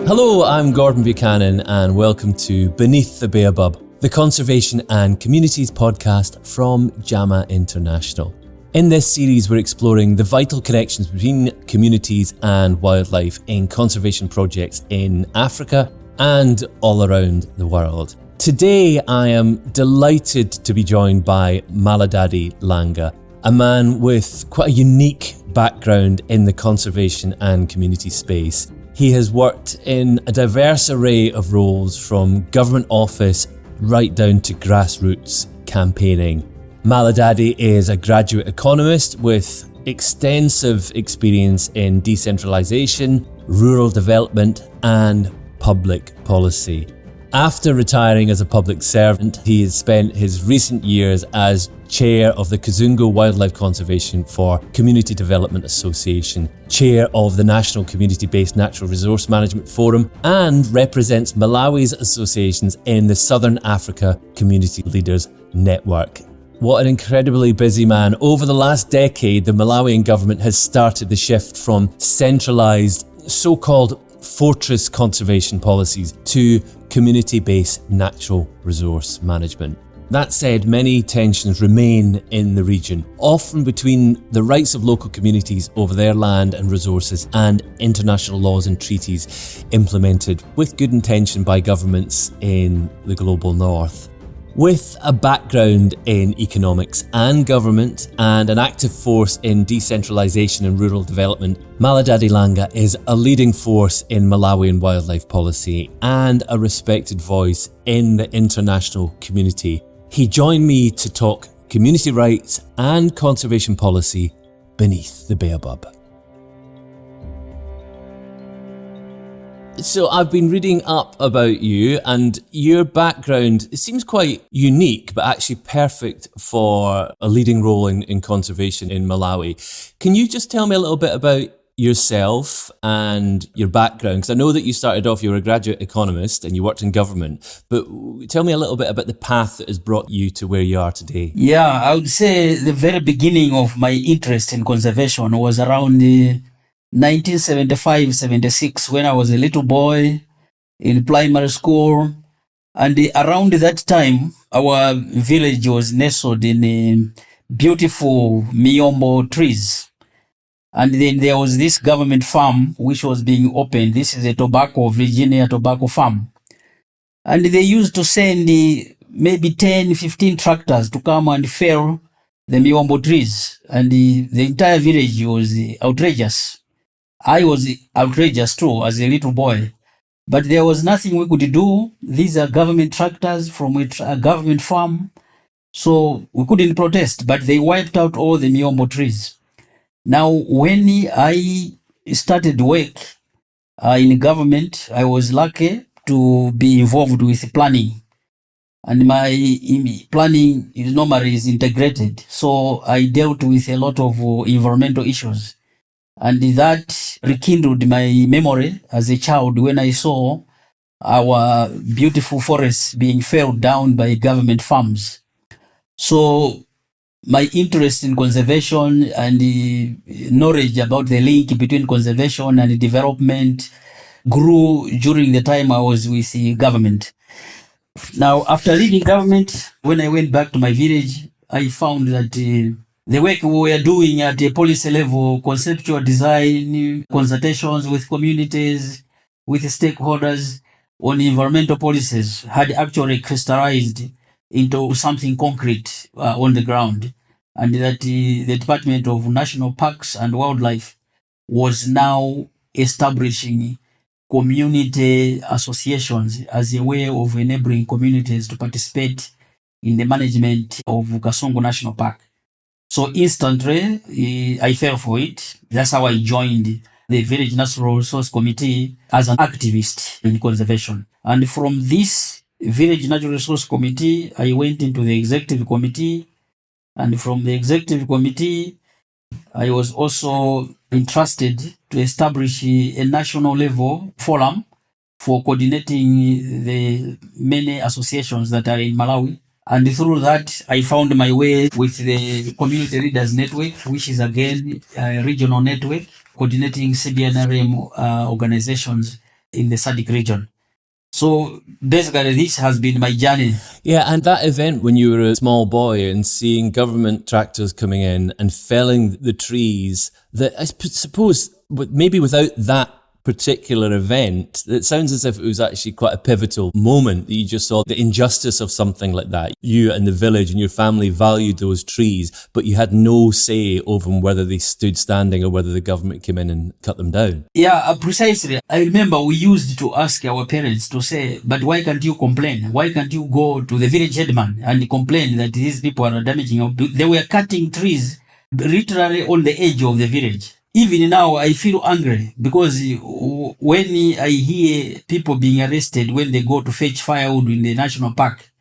Hello, I'm Gordon Buchanan and welcome to Beneath the Baobab, the Conservation and Communities podcast from JAMA International. In this series, we're exploring the vital connections between communities and wildlife in conservation projects in Africa and all around the world. Today, I am delighted to be joined by Malidadi Langa, a man with quite a unique background in the conservation and community space. He has worked in a diverse array of roles, from government office right down to grassroots campaigning. Malidadi is a graduate economist with extensive experience in decentralisation, rural development and public policy. After retiring as a public servant, he has spent his recent years as chair of the Kasungu Wildlife Conservation for Community Development Association, chair of the National Community-Based Natural Resource Management Forum, and represents Malawi's associations in the Southern Africa Community Leaders Network. What an incredibly busy man. Over the last decade, the Malawian government has started the shift from centralised, so-called fortress conservation policies to community-based natural resource management. That said, many tensions remain in the region, often between the rights of local communities over their land and resources and international laws and treaties implemented with good intention by governments in the global north. With a background in economics and government and an active force in decentralisation and rural development, Malidadi Langa is a leading force in Malawian wildlife policy and a respected voice in the international community. He joined me to talk community rights and conservation policy beneath the Baobab. So I've been reading up about you, and your background seems quite unique, but actually perfect for a leading role in conservation in Malawi. Can you just tell me a little bit about yourself and your background? Because I know that you started off, you were a graduate economist and you worked in government, but tell me a little bit about the path that has brought you to where you are today. Yeah, I would say the very beginning of my interest in conservation was around 1975-76, when I was a little boy in primary school. And around that time, our village was nestled in beautiful miombo trees. And then there was this government farm which was being opened. This is a Virginia tobacco farm. And they used to send maybe 10, 15 tractors to come and fell the miombo trees. And the entire village was outrageous. I was outrageous too as a little boy. But there was nothing we could do. These are government tractors from a government farm. So we couldn't protest, but they wiped out all the miombo trees. Now, when I started work in government, I was lucky to be involved with planning. And my planning normally is integrated. So I dealt with a lot of environmental issues. And that rekindled my memory as a child when I saw our beautiful forests being felled down by government farms. So my interest in conservation and the knowledge about the link between conservation and development grew during the time I was with the government. Now, after leaving government, when I went back to my village, I found that the work we were doing at a policy level, conceptual design, consultations with communities, with stakeholders on environmental policies, had actually crystallized into something concrete on the ground. And that the Department of National Parks and Wildlife was now establishing community associations as a way of enabling communities to participate in the management of Kasungu National Park. So instantly, I fell for it. That's how I joined the Village Natural Resource Committee as an activist in conservation. And from this Village Natural Resource Committee, I went into the Executive Committee. And from the Executive Committee, I was also entrusted to establish a national level forum for coordinating the many associations that are in Malawi. And through that, I found my way with the Community Leaders Network, which is again a regional network coordinating CBNRM organizations in the SADC region. So basically, this has been my journey. Yeah, and that event when you were a small boy and seeing government tractors coming in and felling the trees, that I suppose maybe without that particular event, it sounds as if it was actually quite a pivotal moment that you just saw the injustice of something like that. You and the village and your family valued those trees, but you had no say over whether they stood standing or whether the government came in and cut them down. Yeah, precisely. I remember we used to ask our parents to say, but why can't you complain? Why can't you go to the village headman and complain that these people are damaging? They were cutting trees literally on the edge of the village. Even now, I feel angry because when I hear people being arrested when they go to fetch firewood in the national park,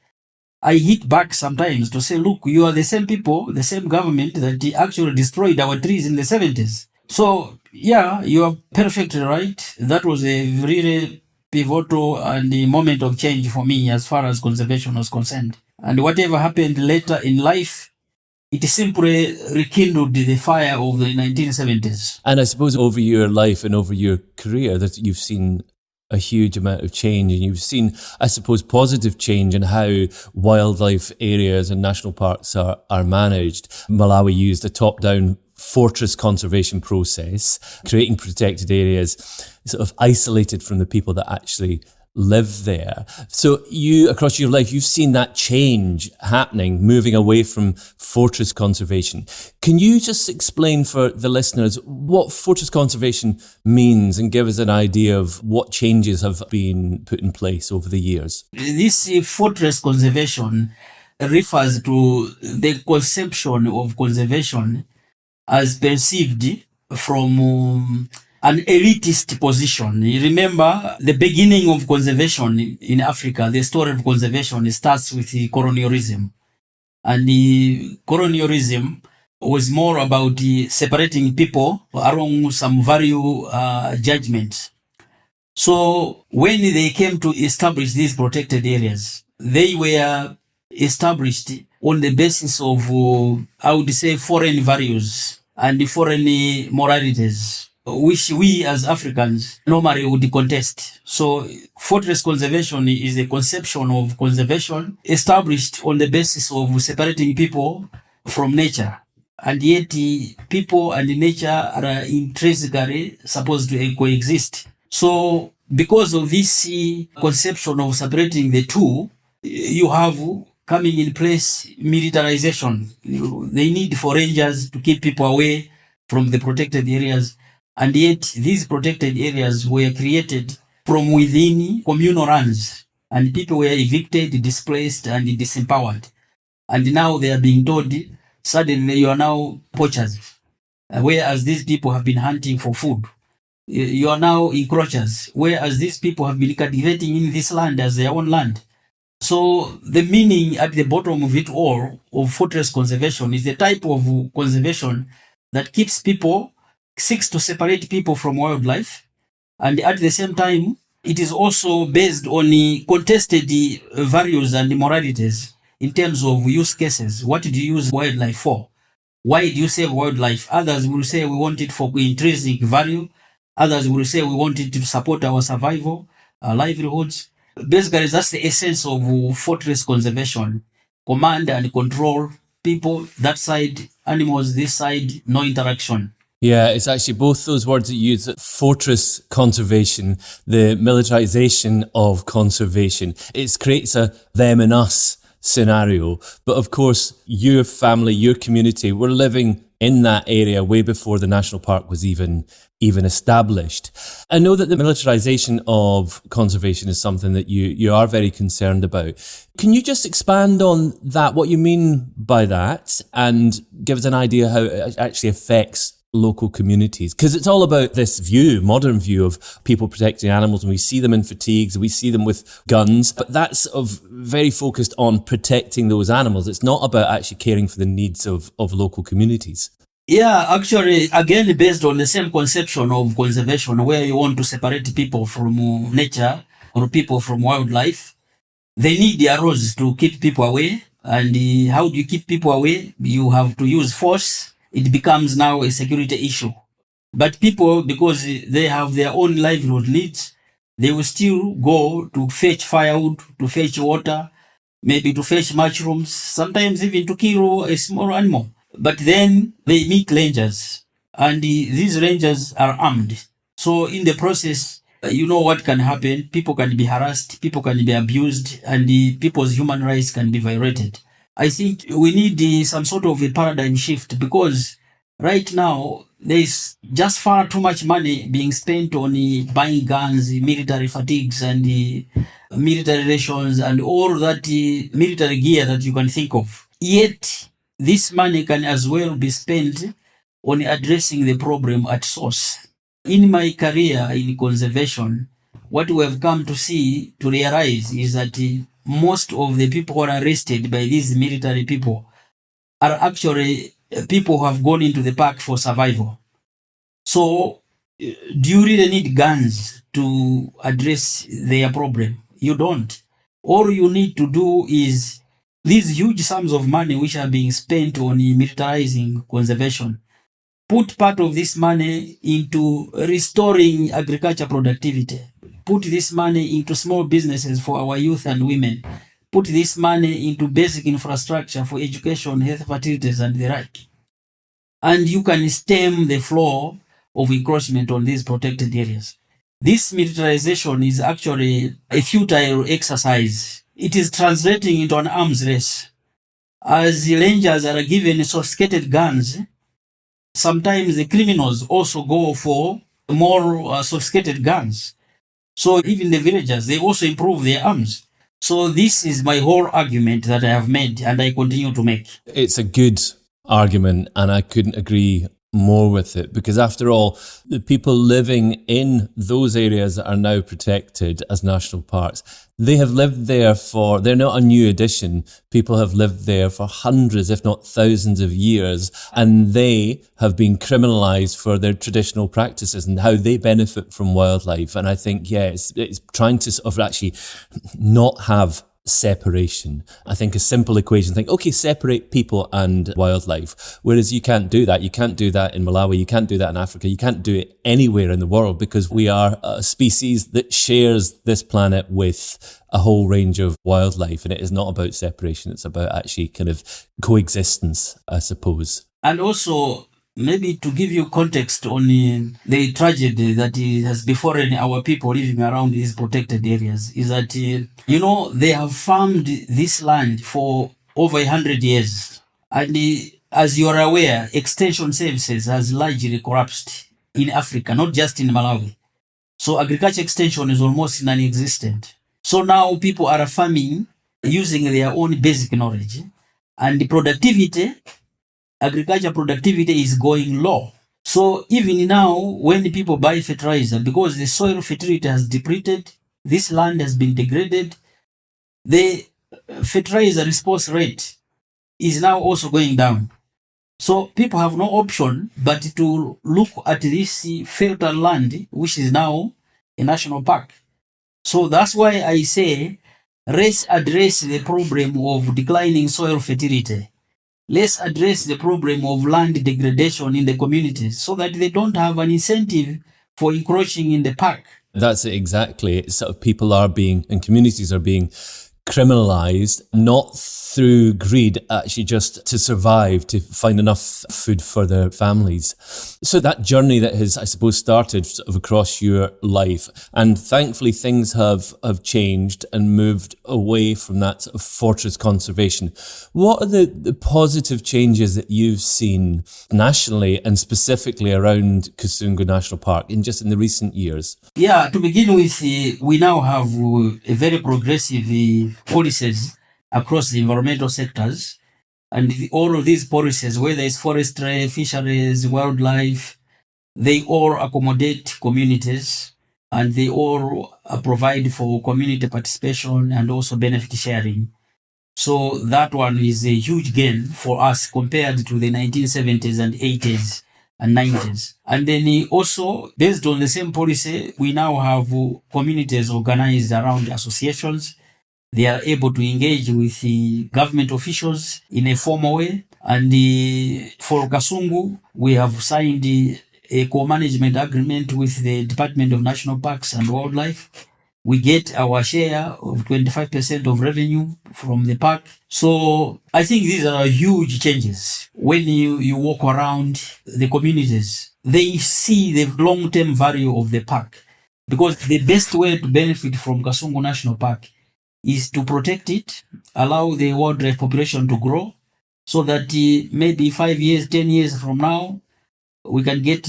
I hit back sometimes to say, look, you are the same people, the same government that actually destroyed our trees in the 70s. So, yeah, you are perfectly right. That was a really pivotal and a moment of change for me as far as conservation was concerned. And whatever happened later in life, it simply rekindled the fire of the 1970s. And I suppose over your life and over your career that you've seen a huge amount of change, and you've seen, I suppose, positive change in how wildlife areas and national parks are managed. Malawi used a top-down fortress conservation process, creating protected areas sort of isolated from the people that actually live there. So you, across your life, you've seen that change happening, moving away from fortress conservation. Can you just explain for the listeners what fortress conservation means and give us an idea of what changes have been put in place over the years? This fortress conservation refers to the conception of conservation as perceived from an elitist position. You remember the beginning of conservation in Africa, the story of conservation starts with the colonialism. And the colonialism was more about separating people along some value judgments. So when they came to establish these protected areas, they were established on the basis of, I would say, foreign values and foreign moralities, which we as Africans normally would contest. So fortress conservation is a conception of conservation established on the basis of separating people from nature. And yet people and nature are intrinsically supposed to coexist. So because of this conception of separating the two, you have coming in place militarization. They need for rangers to keep people away from the protected areas. And yet these protected areas were created from within communal lands, and people were evicted, displaced, and disempowered. And now they are being told, suddenly you are now poachers, whereas these people have been hunting for food. You are now encroachers, whereas these people have been cultivating in this land as their own land. So the meaning at the bottom of it all of fortress conservation is the type of conservation that keeps people, seeks to separate people from wildlife, and at the same time, it is also based on contested values and moralities in terms of use cases. What do you use wildlife for? Why do you save wildlife? Others will say we want it for intrinsic value. Others will say we want it to support our survival, our livelihoods. Basically, that's the essence of fortress conservation. Command and control people that side, animals this side, no interaction. Yeah, it's actually both those words that you use, fortress conservation, the militarization of conservation. It creates a them and us scenario. But of course, your family, your community, were living in that area way before the national park was even established. I know that the militarization of conservation is something that you are very concerned about. Can you just expand on that, what you mean by that, and give us an idea how it actually affects local communities? Because it's all about this modern view of people protecting animals, and we see them in fatigues, we see them with guns, but that's very focused on protecting those animals. It's not about actually caring for the needs of local communities. Yeah, actually, again, based on the same conception of conservation, where you want to separate people from nature or people from wildlife, they need their roles to keep people away. And how do you keep people away? You have to use force. It becomes now a security issue. But people, because they have their own livelihood needs, They will still go to fetch firewood, to fetch water, maybe to fetch mushrooms, sometimes even to kill a small animal. But then they meet rangers, and these rangers are armed. So in the process, you know what can happen. People can be harassed, people can be abused, and people's human rights can be violated. I think we need some sort of a paradigm shift, because right now there's just far too much money being spent on buying guns, military fatigues, and military rations, and all that military gear that you can think of. Yet, this money can as well be spent on addressing the problem at source. In my career in conservation, what we have come to see, to realize, is that most of the people who are arrested by these military people are actually people who have gone into the park for survival. So, do you really need guns to address their problem? You don't. All you need to do is these huge sums of money which are being spent on militarizing conservation. Put part of this money into restoring agriculture productivity. Put this money into small businesses for our youth and women. Put this money into basic infrastructure for education, health facilities, and the like. And you can stem the flow of encroachment on these protected areas. This militarization is actually a futile exercise. It is translating into an arms race. As the rangers are given sophisticated guns, sometimes the criminals also go for more sophisticated guns. So even the villagers, they also improve their arms. So this is my whole argument that I have made, and I continue to make. It's a good argument, and I couldn't agree more with it, because after all, the people living in those areas that are now protected as national parks, they have lived there they're not a new addition. People have lived there for hundreds, if not thousands of years, and they have been criminalized for their traditional practices and how they benefit from wildlife. And I think, it's trying to sort of actually not have separation. I think a simple equation, separate people and wildlife. Whereas you can't do that. You can't do that in Malawi. You can't do that in Africa. You can't do it anywhere in the world, because we are a species that shares this planet with a whole range of wildlife. And it is not about separation. It's about actually kind of coexistence, I suppose. And also, maybe to give you context on the tragedy that has befallen our people living around these protected areas, is that, they have farmed this land for over 100 years. And as you are aware, extension services has largely collapsed in Africa, not just in Malawi. So agriculture extension is almost non-existent. So now people are farming using their own basic knowledge, and the agriculture productivity is going low. So even now, when people buy fertilizer, because the soil fertility has depleted, this land has been degraded, the fertilizer response rate is now also going down. So people have no option but to look at this fertile land, which is now a national park. So that's why I say, let's address the problem of declining soil fertility. Let's address the problem of land degradation in the communities, so that they don't have an incentive for encroaching in the park. That's it, exactly. It's sort of people are being, and communities are being criminalized, not through greed, actually just to survive, to find enough food for their families. So that journey that has, I suppose, started sort of across your life, and thankfully things have changed and moved away from that sort of fortress conservation. What are the positive changes that you've seen nationally and specifically around Kasungu National Park in the recent years? Yeah, to begin with, we now have a very progressive policies across the environmental sectors, and all of these policies, whether it's forestry, fisheries, wildlife, they all accommodate communities, and they all provide for community participation and also benefit sharing. So that one is a huge gain for us compared to the 1970s and 80s and 90s. And then also, based on the same policy, we now have communities organized around associations. They are able to engage with the government officials in a formal way. And for Kasungu, we have signed a co-management agreement with the Department of National Parks and Wildlife. We get our share of 25% of revenue from the park. So I think these are huge changes. When you walk around the communities, they see the long-term value of the park, because the best way to benefit from Kasungu National Park is to protect it, allow the wildlife population to grow, so that maybe 5 years, 10 years from now, we can get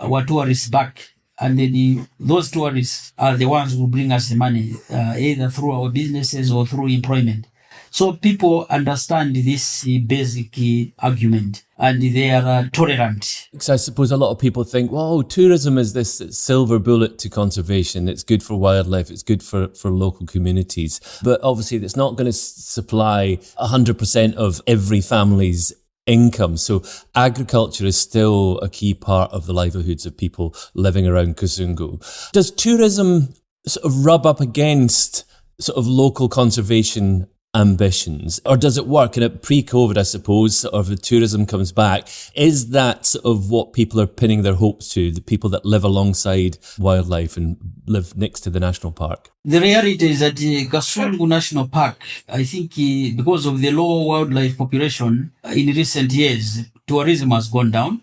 our tourists back. And then those tourists are the ones who bring us the money, either through our businesses or through employment. So people understand this basic argument, and they are tolerant. Because I suppose a lot of people think, well, tourism is this silver bullet to conservation. It's good for wildlife. It's good for local communities. But obviously, it's not going to supply 100% of every family's income. So agriculture is still a key part of the livelihoods of people living around Kasungu. Does tourism sort of rub up against sort of local conservation ambitions, or does it work? And pre-COVID, I suppose, sort of the tourism comes back. Is that sort of what people are pinning their hopes to, the people that live alongside wildlife and live next to the national park? The reality is that Kasungu National Park, I think because of the low wildlife population in recent years, tourism has gone down.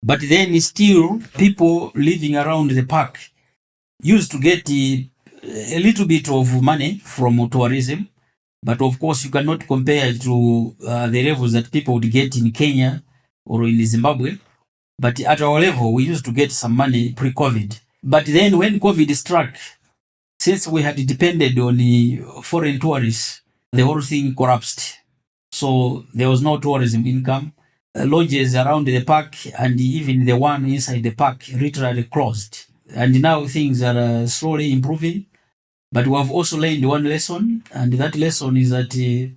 But then still, people living around the park used to get a little bit of money from tourism. But of course, you cannot compare to the levels that people would get in Kenya or in Zimbabwe. But at our level, we used to get some money pre-COVID. But then when COVID struck, since we had depended on the foreign tourists, the whole thing collapsed. So there was no tourism income. Lodges around the park and even the one inside the park literally closed. And now things are slowly improving. But we have also learned one lesson, and that lesson is that the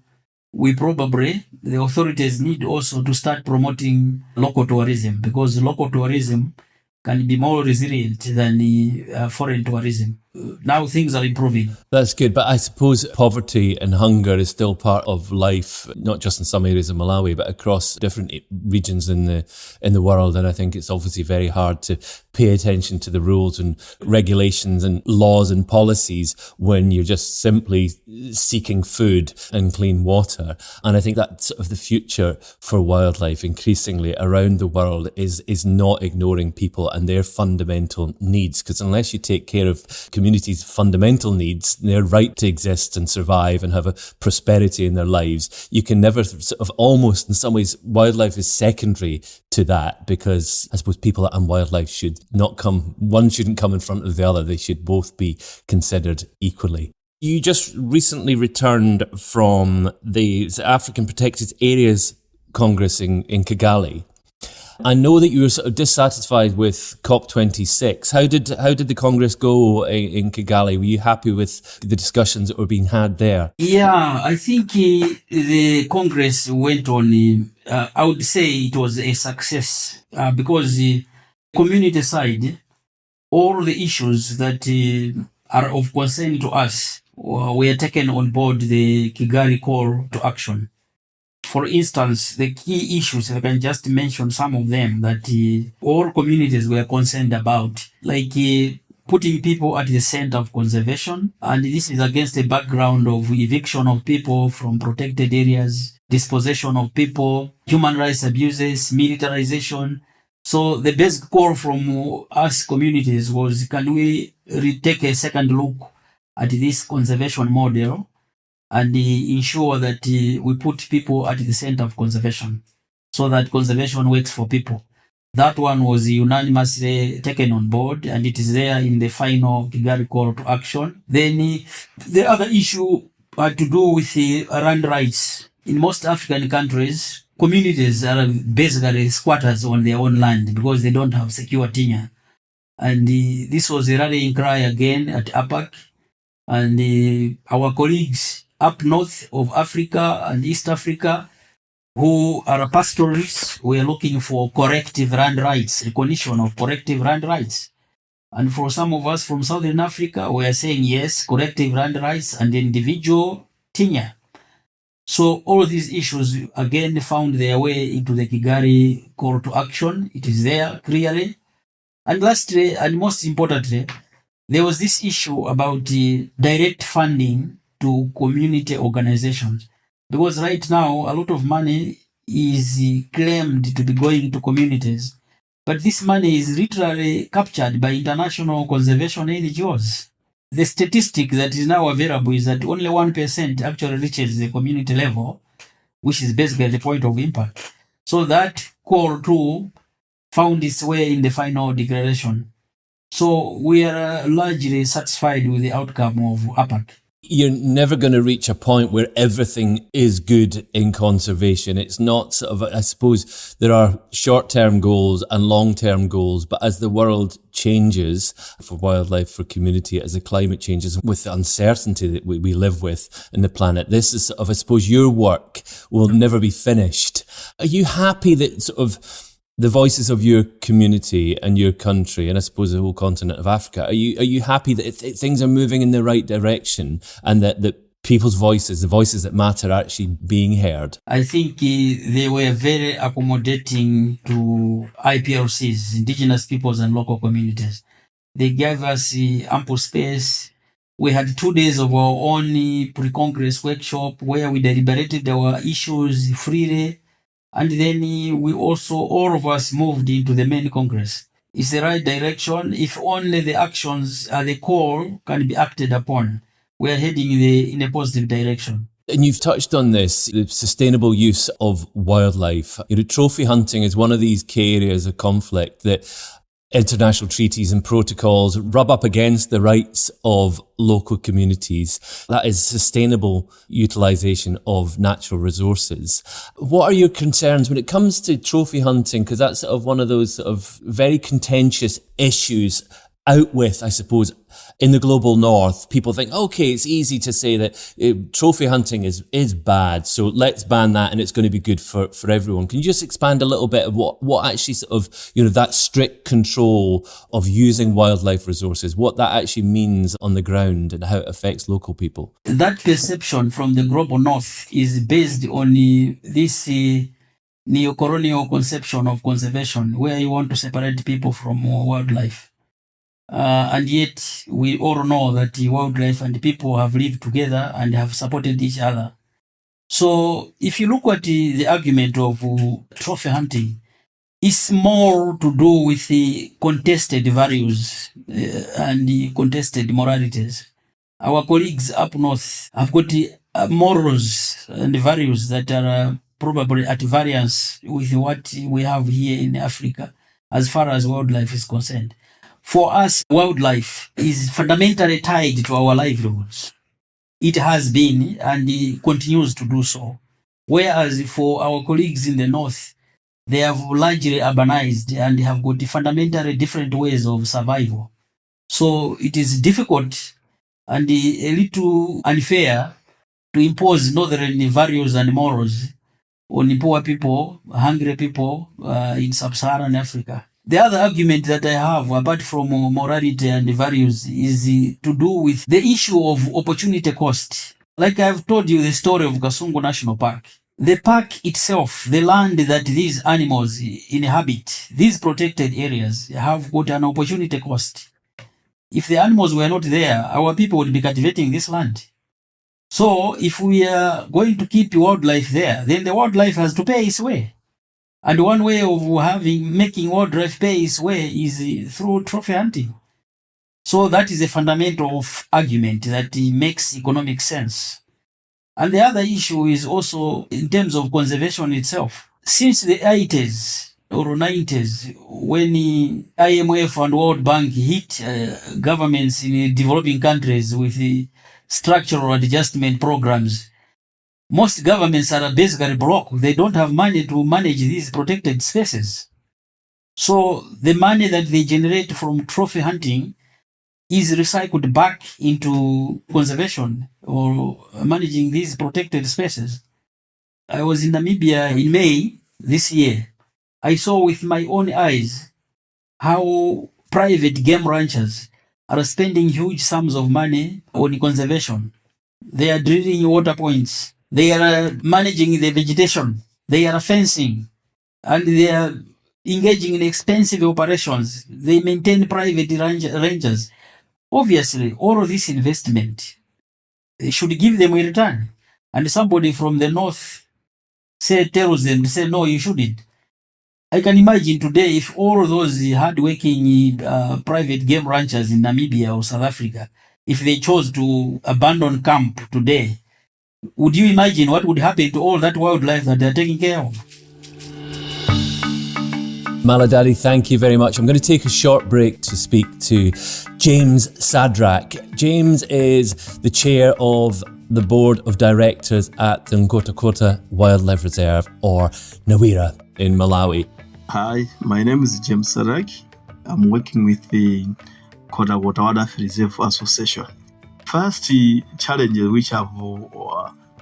authorities need also to start promoting local tourism, because local tourism can be more resilient than foreign tourism. Now things are improving. That's good, but I suppose poverty and hunger is still part of life, not just in some areas of Malawi, but across different regions in the world. And I think it's obviously very hard to pay attention to the rules and regulations and laws and policies when you're just simply seeking food and clean water. And I think that's sort of the future for wildlife increasingly around the world is not ignoring people and their fundamental needs. Because unless you take care of communities' fundamental needs, their right to exist and survive and have a prosperity in their lives, you can never sort of almost, in some ways, wildlife is secondary to that, because I suppose people and wildlife should not come, one shouldn't come in front of the other. They should both be considered equally. You just recently returned from the African Protected Areas Congress in Kigali. I know that you were sort of dissatisfied with COP26. How did the Congress go in Kigali? Were you happy with the discussions that were being had there? Yeah, I think the Congress went on, I would say it was a success, because the community side, all the issues that are of concern to us were taken on board the Kigali call to action. For instance, the key issues, I can just mention some of them that all communities were concerned about, like putting people at the center of conservation. And this is against the background of eviction of people from protected areas, dispossession of people, human rights abuses, militarization. So the basic call from us communities was, can we take a second look at this conservation model and ensure that we put people at the center of conservation, so that conservation works for people. That one was unanimously taken on board, and it is there in the final Kigali call to action. Then the other issue had to do with land rights. In most African countries, communities are basically squatters on their own land because they don't have secure tenure. And this was a rallying cry again at APAC. And our colleagues up north of Africa and East Africa, who are pastoralists, we are looking for corrective land rights, recognition of corrective land rights. And for some of us from Southern Africa, we are saying yes, corrective land rights and individual tenure. So all these issues again found their way into the Kigali call to action. It is there clearly. And lastly, and most importantly, there was this issue about the direct funding to community organizations. Because right now, a lot of money is claimed to be going to communities, but this money is literally captured by international conservation NGOs. The statistic that is now available is that only 1% actually reaches the community level, which is basically the point of impact. So that call too found its way in the final declaration. So we are largely satisfied with the outcome of APAC. You're never going to reach a point where everything is good in conservation. It's not sort of, I suppose there are short-term goals and long-term goals, but as the world changes for wildlife, for community, as the climate changes, with the uncertainty that we live with in the planet, this is sort of, I suppose your work will never be finished. Are you happy that sort of the voices of your community and your country, and I suppose the whole continent of Africa, are you happy that things are moving in the right direction and that people's voices, the voices that matter, are actually being heard? I think they were very accommodating to IPLCs, indigenous peoples and local communities. They gave us ample space. We had 2 days of our own pre-Congress workshop where we deliberated our issues freely. And then we also, all of us moved into the main Congress. It's the right direction if only the actions at the call can be acted upon. We are heading in a positive direction. And you've touched on this, the sustainable use of wildlife. Trophy hunting is one of these key areas of conflict that international treaties and protocols rub up against the rights of local communities. That is sustainable utilisation of natural resources. What are your concerns when it comes to trophy hunting? Because that's sort of one of those sort of very contentious issues out with, I suppose, in the global north. People think, okay, it's easy to say that trophy hunting is bad, so let's ban that and it's going to be good for everyone. Can you just expand a little bit of what actually sort of, that strict control of using wildlife resources, what that actually means on the ground and how it affects local people? That perception from the global north is based on this neo-colonial conception of conservation, where you want to separate people from wildlife. And yet, we all know that wildlife and people have lived together and have supported each other. So, if you look at the argument of trophy hunting, it's more to do with the contested values and the contested moralities. Our colleagues up north have got morals and values that are probably at variance with what we have here in Africa as far as wildlife is concerned. For us, wildlife is fundamentally tied to our livelihoods. It has been and it continues to do so. Whereas for our colleagues in the north, they have largely urbanized and have got fundamentally different ways of survival. So it is difficult and a little unfair to impose northern values and morals on poor people, hungry people in sub-Saharan Africa. The other argument that I have, apart from morality and values, is to do with the issue of opportunity cost. Like I've told you the story of Kasungu National Park. The park itself, the land that these animals inhabit, these protected areas have got an opportunity cost. If the animals were not there, our people would be cultivating this land. So if we are going to keep wildlife there, then the wildlife has to pay its way. And one way of making wildlife pay its way is through trophy hunting. So that is a fundamental argument that makes economic sense. And the other issue is also in terms of conservation itself. Since the 80s or 90s, when IMF and World Bank hit governments in developing countries with the structural adjustment programs, most governments are basically broke. They don't have money to manage these protected spaces. So the money that they generate from trophy hunting is recycled back into conservation or managing these protected spaces. I was in Namibia in May this year. I saw with my own eyes how private game ranchers are spending huge sums of money on conservation. They are drilling water points. They are managing the vegetation. They are fencing. And they are engaging in expensive operations. They maintain private rangers. Obviously, all of this investment should give them a return. And somebody from the north tells them, say, no, you shouldn't. I can imagine today if all those hardworking private game ranchers in Namibia or South Africa, if they chose to abandon camp today, would you imagine what would happen to all that wildlife that they're taking care of? Malidadi, thank you very much. I'm going to take a short break to speak to James Sadrak. James is the chair of the board of directors at the Nkota Wildlife Reserve, or Nawira, in Malawi. Hi, my name is James Sadrak. I'm working with the Nkota Wildlife Reserve Association. First challenge which I've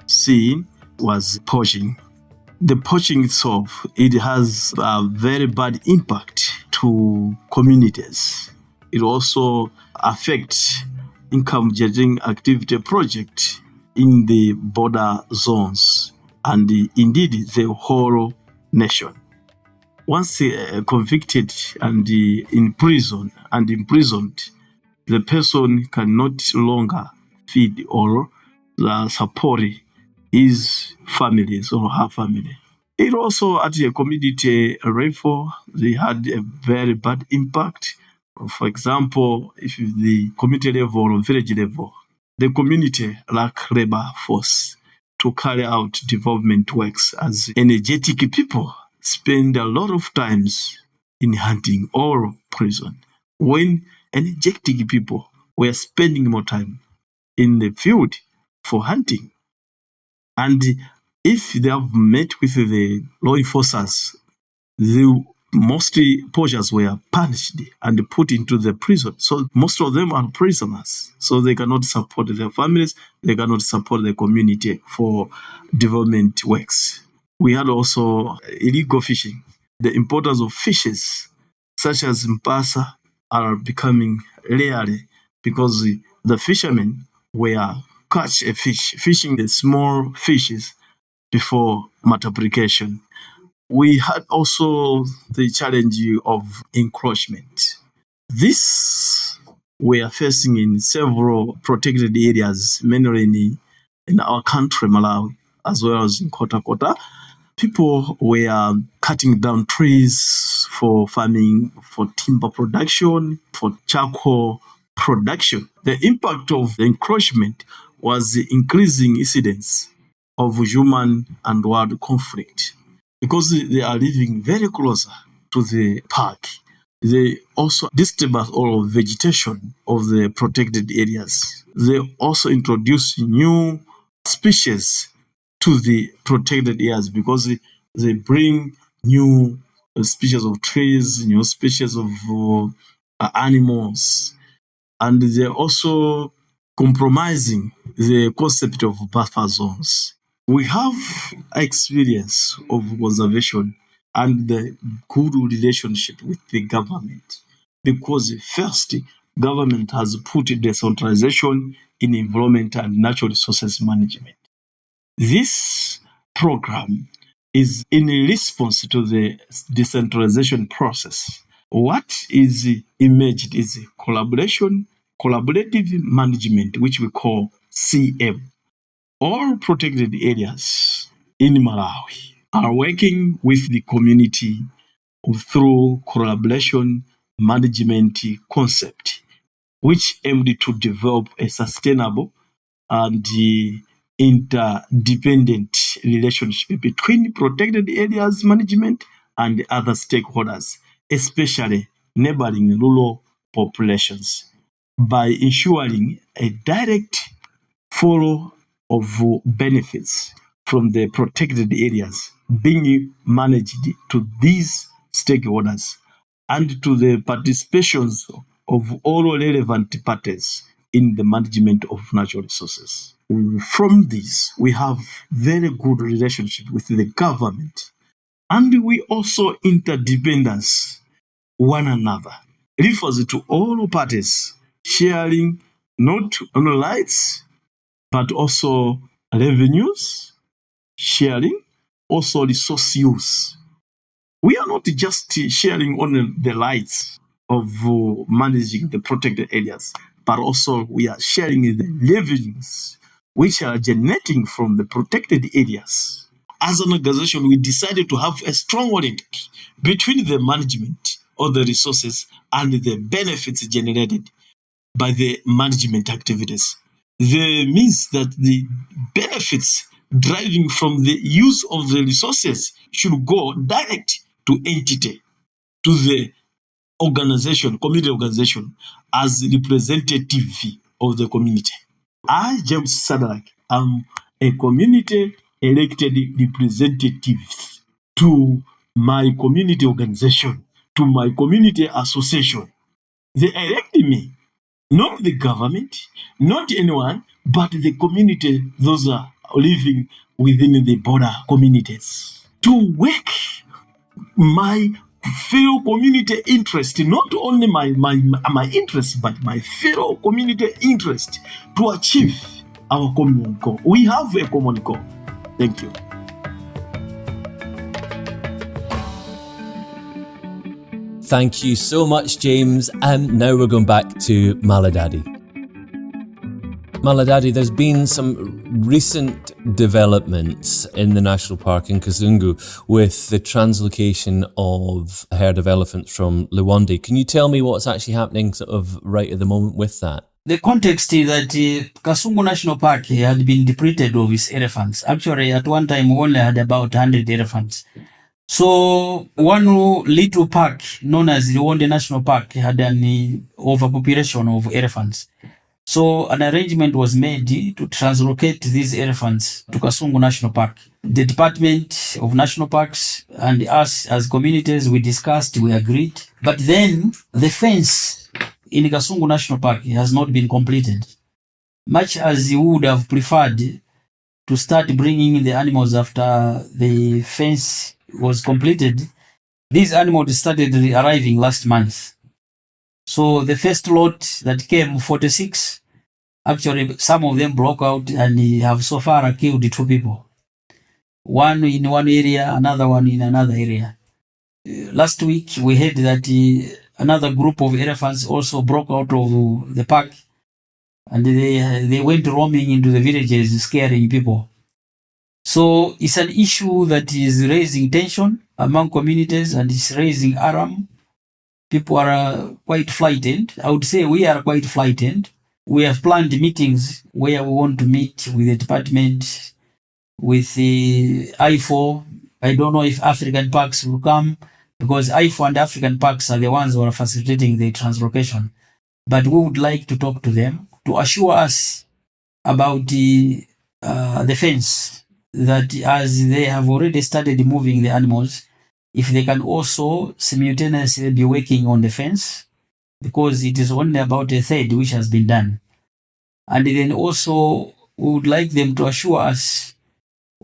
seen was poaching. The poaching itself, it has a very bad impact to communities. It also affects income generating activity project in the border zones and indeed the whole nation. Once convicted and imprisoned, the person can no longer feed or support his families or her family. It also at a community level, they had a very bad impact. For example, if the community level or village level, the community lack labor force to carry out development works, as energetic people spend a lot of times in hunting or prison, when energetic people were spending more time in the field for hunting. And if they have met with the law enforcers, mostly poachers were punished and put into the prison. So most of them are prisoners. So they cannot support their families, they cannot support the community for development works. We had also illegal fishing. The importance of fishes, such as mpasa, are becoming rare because the fishermen were catch a fish, fishing the small fishes before multiplication. We had also the challenge of encroachment. This we are facing in several protected areas, mainly in our country, Malawi, as well as in Kota. People were cutting down trees for farming, for timber production, for charcoal production. The impact of the encroachment was the increasing incidence of human and world conflict because they are living very close to the park. They also disturb all of vegetation of the protected areas. They also introduce new species to the protected areas because they bring new species of trees, new species of animals, and they're also compromising the concept of buffer zones. We have experience of conservation and the good relationship with the government because first, government has put decentralization in environment and natural resources management. This program is in response to the decentralization process. What is emerged is collaborative management, which we call CM. All protected areas in Malawi are working with the community through collaboration management concept, which aimed to develop a sustainable and interdependent relationship between protected areas management and other stakeholders, especially neighboring rural populations, by ensuring a direct flow of benefits from the protected areas being managed to these stakeholders and to the participations of all relevant parties in the management of natural resources. From this, we have very good relationship with the government, and we also interdependence one another. It refers to all parties sharing not only rights but also revenues, sharing, also resource use. We are not just sharing only the rights of managing the protected areas, but also we are sharing the revenues which are generating from the protected areas. As an organization, we decided to have a strong link between the management of the resources and the benefits generated by the management activities. The means that the benefits deriving from the use of the resources should go direct to entity, to the organization, community organization, as representative of the community. I, James Sadalak, am a community elected representative to my community organization, to my community association. They elected me, not the government, not anyone, but the community, those are living within the border communities, to work my fellow community interest, not only my interest, but my fellow community interest to achieve our common goal. We have a common goal. Thank you. Thank you so much, James. And now we're going back to Malidadi. Malidadi, there's been some recent developments in the national park in Kasungu with the translocation of a herd of elephants from Luwande. Can you tell me what's actually happening sort of right at the moment with that? The context is that Kasungu National Park had been depleted of its elephants. Actually, at one time, we only had about 100 elephants. So one little park known as the Luwande National Park had an overpopulation of elephants. So an arrangement was made to translocate these elephants to Kasungu National Park. The Department of National Parks and us as communities, we discussed, we agreed. But then the fence in Kasungu National Park has not been completed. Much as you would have preferred to start bringing in the animals after the fence was completed, these animals started arriving last month. So the first lot that came, 46, actually some of them broke out and have so far killed 2 people. One in one area, another one in another area. Last week we heard that another group of elephants also broke out of the park and they went roaming into the villages scaring people. So it's an issue that is raising tension among communities and it's raising alarm. People are quite frightened. I would say we are quite frightened. We have planned meetings where we want to meet with the department, with the IFO. I don't know if African Parks will come because IFO and African Parks are the ones who are facilitating the translocation. But we would like to talk to them to assure us about the fence, that as they have already started moving the animals, if they can also simultaneously be working on the fence, because it is only about a third which has been done. And then also we would like them to assure us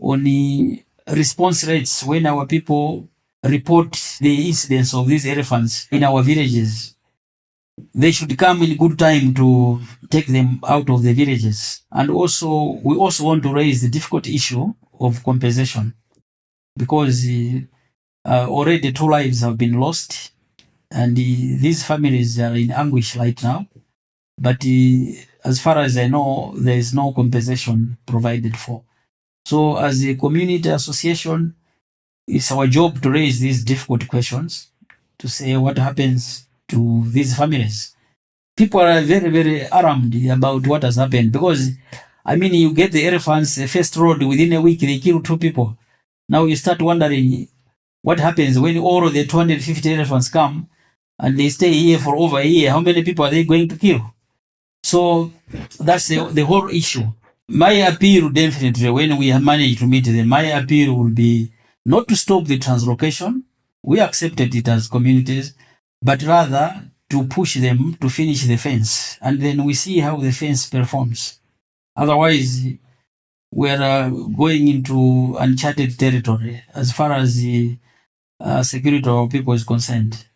on the response rates when our people report the incidence of these elephants in our villages. They should come in good time to take them out of the villages. And also, we also want to raise the difficult issue of compensation because already 2 lives have been lost and these families are in anguish right now. But as far as I know, there is no compensation provided for. So as a community association, it's our job to raise these difficult questions to say what happens to these families. People are very, very alarmed about what has happened because, I mean, you get the elephants, the first road, within a week, they kill 2 people. Now you start wondering what happens when all of the 250 elephants come and they stay here for over a year. How many people are they going to kill? So that's the whole issue. My appeal, definitely, when we have managed to meet them, my appeal will be not to stop the translocation. We accepted it as communities, but rather to push them to finish the fence. And then we see how the fence performs. Otherwise, we are going into uncharted territory as far as the security of our people is concerned.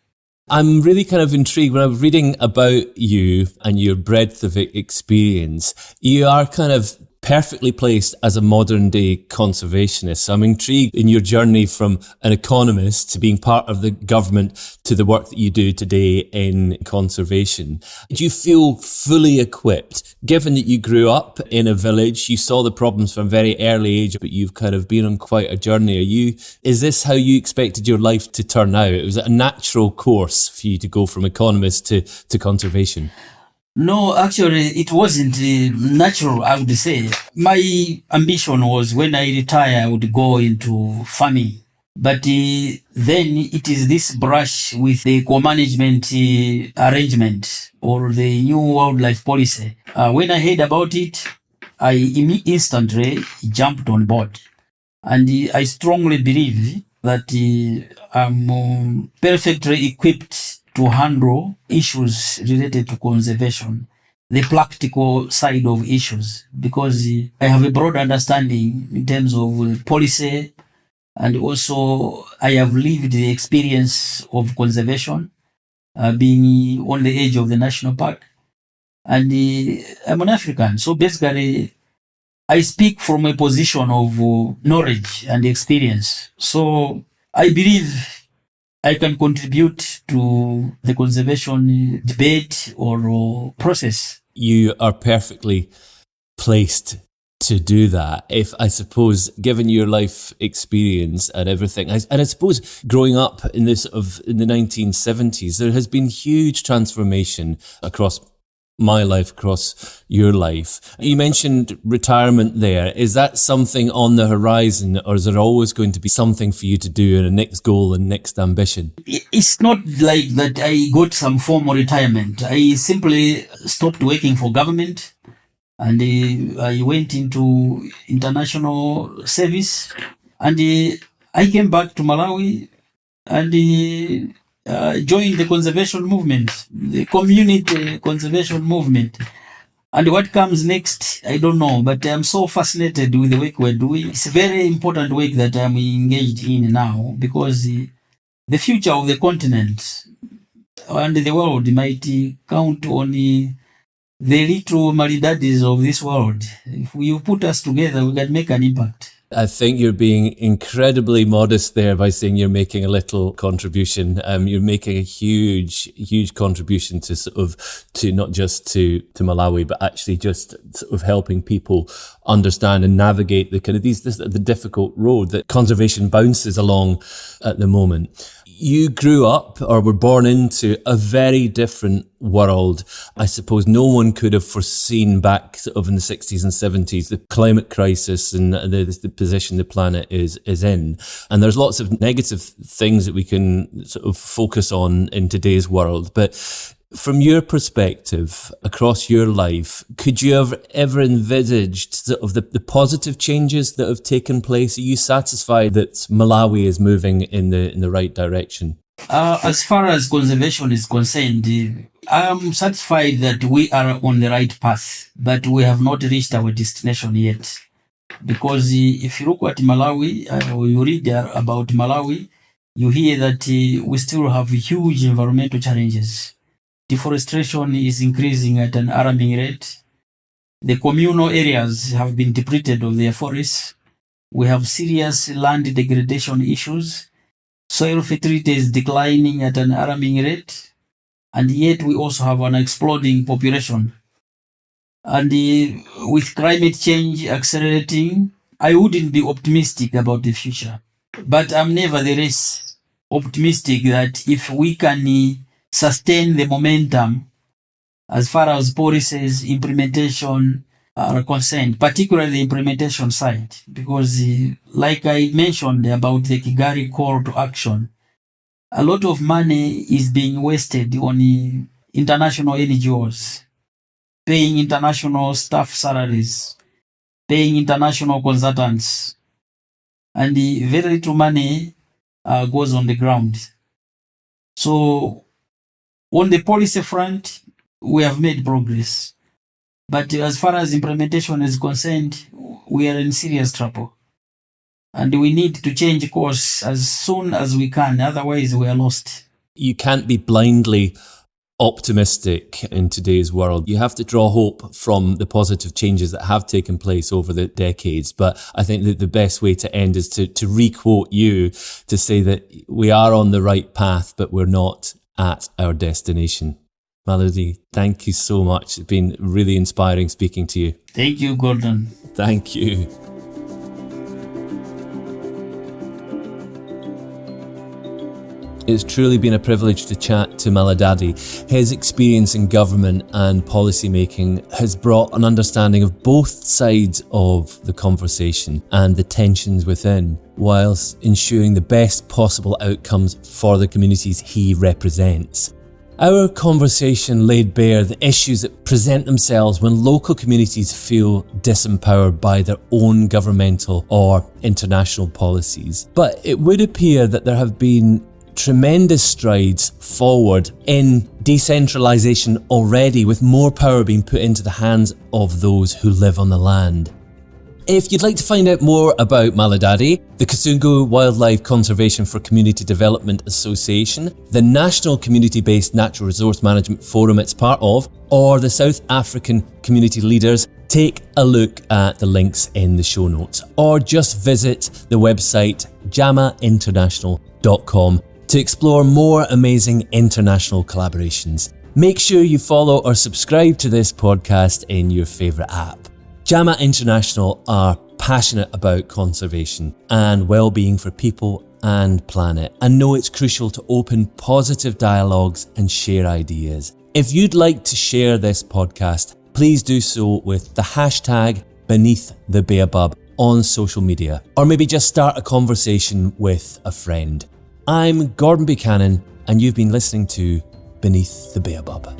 I'm really kind of intrigued when I was reading about you and your breadth of experience. You are kind of perfectly placed as a modern day conservationist. So I'm intrigued in your journey from an economist to being part of the government to the work that you do today in conservation. Do you feel fully equipped, given that you grew up in a village, you saw the problems from a very early age, but you've kind of been on quite a journey? Is this how you expected your life to turn out? It was a natural course for you to go from economist to conservation? No, actually, it wasn't natural, I would say. My ambition was when I retire, I would go into farming. But then it is this brush with the co-management arrangement or the new wildlife policy. When I heard about it, I instantly jumped on board. And I strongly believe that I'm perfectly equipped to handle issues related to conservation, the practical side of issues, because I have a broad understanding in terms of policy, and also I have lived the experience of conservation, being on the edge of the national park, and I'm an African. So basically, I speak from a position of knowledge and experience. So I believe I can contribute to the conservation debate or process. You are perfectly placed to do that. If I suppose, given your life experience and everything, and I suppose growing up in the 1970s, there has been huge transformation across my life, across your life. You mentioned retirement there. Is that something on the horizon, or is there always going to be something for you to do and a next goal and next ambition? It's not like that I got some formal retirement. I simply stopped working for government and I went into international service, and I came back to Malawi and joined the conservation movement, the community conservation movement. And what comes next, I don't know, but I'm so fascinated with the work we're doing. It's a very important work that I'm engaged in now, because the future of the continent and the world might count on the little Malidadis of this world. If you put us together, we can make an impact. I think you're being incredibly modest there by saying you're making a little contribution. You're making a huge contribution to not just to Malawi, but actually just sort of helping people understand and navigate the difficult road that conservation bounces along at the moment. You grew up or were born into a very different world. I suppose no one could have foreseen back sort of in the 60s and 70s the climate crisis and the position the planet is in. And there's lots of negative things that we can sort of focus on in today's world. But from your perspective, across your life, could you have ever envisaged sort of the positive changes that have taken place? Are you satisfied that Malawi is moving in the right direction? As far as conservation is concerned, I'm satisfied that we are on the right path, but we have not reached our destination yet. Because if you look at Malawi, or you read about Malawi, you hear that we still have huge environmental challenges. Deforestation is increasing at an alarming rate. The communal areas have been depleted of their forests. We have serious land degradation issues. Soil fertility is declining at an alarming rate. And yet we also have an exploding population. And with climate change accelerating, I wouldn't be optimistic about the future. But I'm nevertheless optimistic that if we can sustain the momentum as far as policies implementation are concerned, particularly the implementation side, because like I mentioned about the Kigali call to action, a lot of money is being wasted on international NGOs, paying international staff salaries, paying international consultants, and very little money goes on the ground. So on the policy front, we have made progress. But as far as implementation is concerned, we are in serious trouble. And we need to change course as soon as we can, otherwise we are lost. You can't be blindly optimistic in today's world. You have to draw hope from the positive changes that have taken place over the decades. But I think that the best way to end is to re-quote you, to say that we are on the right path, but we're not at our destination. Malidadi, thank you so much. It's been really inspiring speaking to you. Thank you, Gordon. Thank you. It's truly been a privilege to chat to Malidadi. His experience in government and policy making has brought an understanding of both sides of the conversation and the tensions within, whilst ensuring the best possible outcomes for the communities he represents. Our conversation laid bare the issues that present themselves when local communities feel disempowered by their own governmental or international policies. But it would appear that there have been tremendous strides forward in decentralisation already, with more power being put into the hands of those who live on the land. If you'd like to find out more about Malidadi, the Kasungu Wildlife Conservation for Community Development Association, the National Community-Based Natural Resource Management Forum it's part of, or the South African Community Leaders, take a look at the links in the show notes, or just visit the website jamainternational.com to explore more amazing international collaborations. Make sure you follow or subscribe to this podcast in your favourite app. Jama International are passionate about conservation and well-being for people and planet, and know it's crucial to open positive dialogues and share ideas. If you'd like to share this podcast, please do so with the hashtag #BeneathTheBaobab on social media, or maybe just start a conversation with a friend. I'm Gordon Buchanan, and you've been listening to Beneath the Baobab.